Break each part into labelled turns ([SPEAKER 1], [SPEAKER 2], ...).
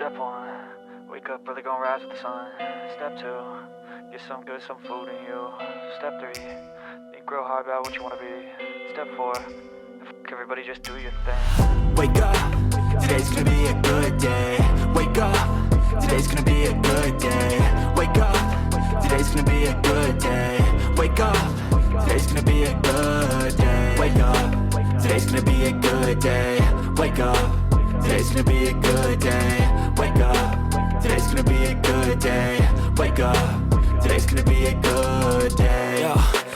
[SPEAKER 1] Step 1, wake up early, gonna rise with the sun. Step 2, get some good, some food in you. Step 3, think real hard about what you wanna be. Step 4, everybody just do your thing.
[SPEAKER 2] Wake up, today's gonna be a good day. Wake up, today's gonna be a good day. Wake up, today's gonna be a good day. Wake up, today's gonna be a good day. Wake up, today's gonna be a good day. Wake up, today's gonna be a good day. Wake up, today's gonna be a good day. Wake up, today's gonna be a good day. Yo,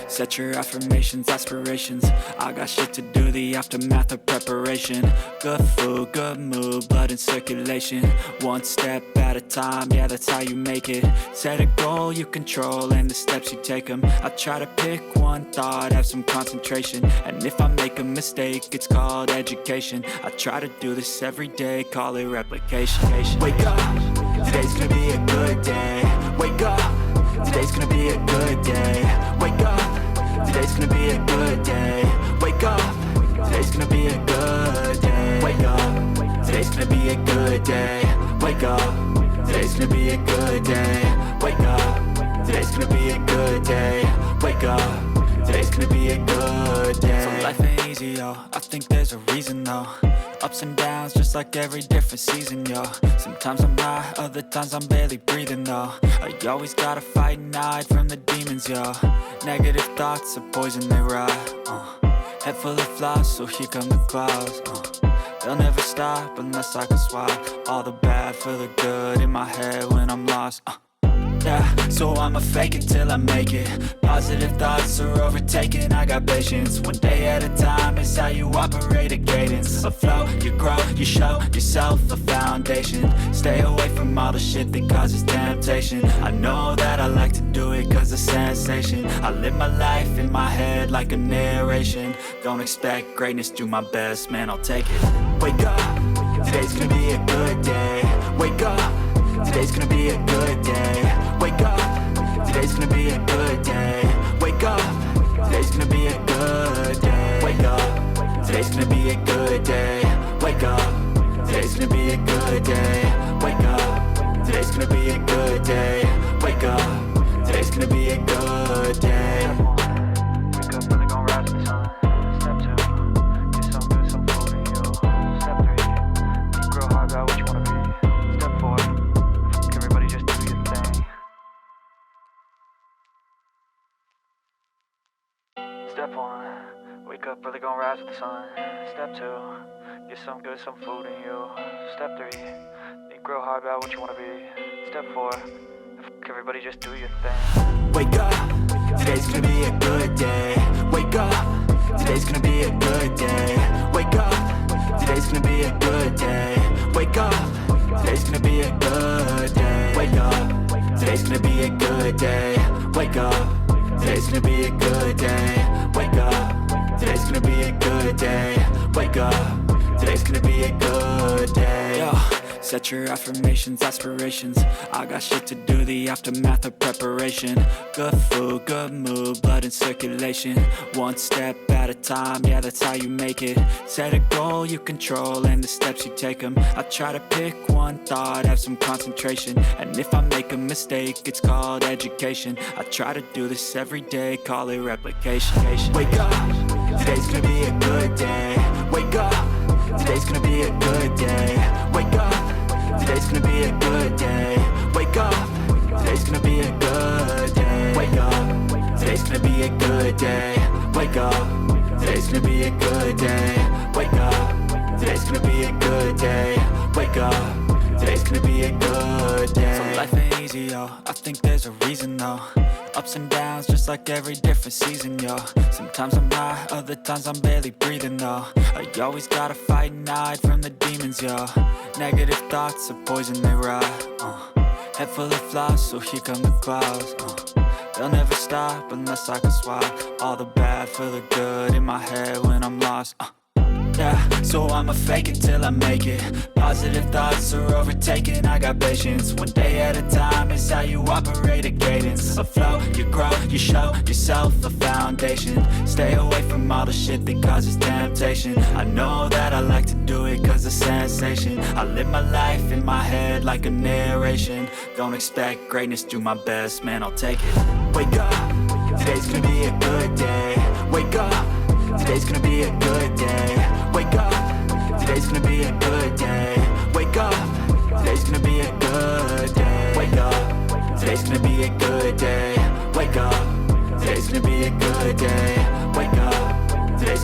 [SPEAKER 2] set your affirmations, aspirations. I got shit to do, the aftermath of preparation. Good food, good mood, blood in circulation. One step at a time, yeah, that's how you make it. Set a goal you control and the steps you take them. I try to pick one thought, have some concentration. And if I make a mistake, it's called education. I try to do this every day, call it replication. Wake up, today's gonna be a good day. Wake up, today's gonna be a good day. Wake up, today's gonna be a good day. Wake up, today's gonna be a good day. Wake up, today's gonna be a good day. Wake up, today's gonna be a good day. Wake up, today's gonna be a good day. Wake up, today's gonna be a good day. So life ain't easy, yo, I think there's a reason though. Ups and downs, just like every different season, yo. Sometimes I'm high, other times I'm barely breathing, though. I always gotta fight and hide from the demons, yo. Negative thoughts are poison, they rot. Head full of flies, so here come the clouds. They'll never stop unless I can swap all the bad for the good in my head when I'm lost. Yeah, so I'ma fake it till I make it. Positive thoughts are overtaken, I got patience. One day at a time is how you operate a cadence. A flow, you grow, you show yourself a foundation. Stay away from all the shit that causes temptation. I know that I like to do it cause it's sensation. I live my life in my head like a narration. Don't expect greatness, do my best, man, I'll take it. Wake up, today's gonna be a good day. Wake up, today's gonna be a good day. Wake up, today's gonna be a good day. Wake up, today's gonna be a good day. Wake up, today's gonna be a good day. Wake up, today's gonna be a good day. Wake up, today's gonna be a good day. Wake up, today's gonna be a good day.
[SPEAKER 1] Wake up early, gonna rise with the sun. Step 2, get some good, some food in you. Step 3, think real hard about what you wanna be. Step 4, everybody just do your thing. Step 1, wake up early, gonna rise with the sun. Step 2, get some good, some food in you. Step 3, think real hard about what you wanna be. Step 4, everybody just do your thing.
[SPEAKER 2] Wake up, today's gonna be a good day. Wake up, today's gonna be a good day. Wake up, today's gonna be a good day. Wake up, today's gonna be a good day. Wake up, today's gonna be a good day. Wake up, today's gonna be a good day. Wake up, today's gonna be a good day. Wake up, today's gonna be a good day. Yo, set your affirmations, aspirations. I got shit to do, the aftermath of preparation. Good food, good mood, blood in circulation. One step at a time, yeah, that's how you make it. Set a goal you control and the steps you take them. I try to pick one thought, have some concentration. And if I make a mistake, it's called education. I try to do this every day, call it replication. Wake up, today's gonna be a good day. Wake up, today's gonna be a good day. Wake up, today's gonna be a good day. Wake up, today's gonna be a good day. Wake up, today's gonna be a good day. Wake up, today's gonna be a good day. Wake up, today's gonna be a good day. Wake up, today's gonna be a good day. So life ain't easy, yo, I think there's a reason though. Ups and downs, just like every different season, yo. Sometimes I'm high, other times I'm barely breathing, though. I always gotta fight and hide from the demons, yo. Negative thoughts are poison, they rot. Head full of flies, so here come the clouds. They'll never stop unless I can swap all the bad for the good in my head when I'm lost. Yeah, so I'ma fake it till I make it. Positive thoughts are overtaken, taking, I got patience. One day at a time is how you operate a cadence. A flow, you grow, you show yourself a foundation. Stay away from all the shit that causes temptation. I know that I like to do it cause it's sensation. I live my life in my head like a narration. Don't expect greatness, do my best, man, I'll take it. Wake up, today's gonna be a good day. Wake up, today's gonna be a good day. Wake up, today's gonna be a good day. Wake up, today's gonna be a good day. Wake up, today's gonna be a good day. Wake up, today's gonna be a good day. Wake up, today's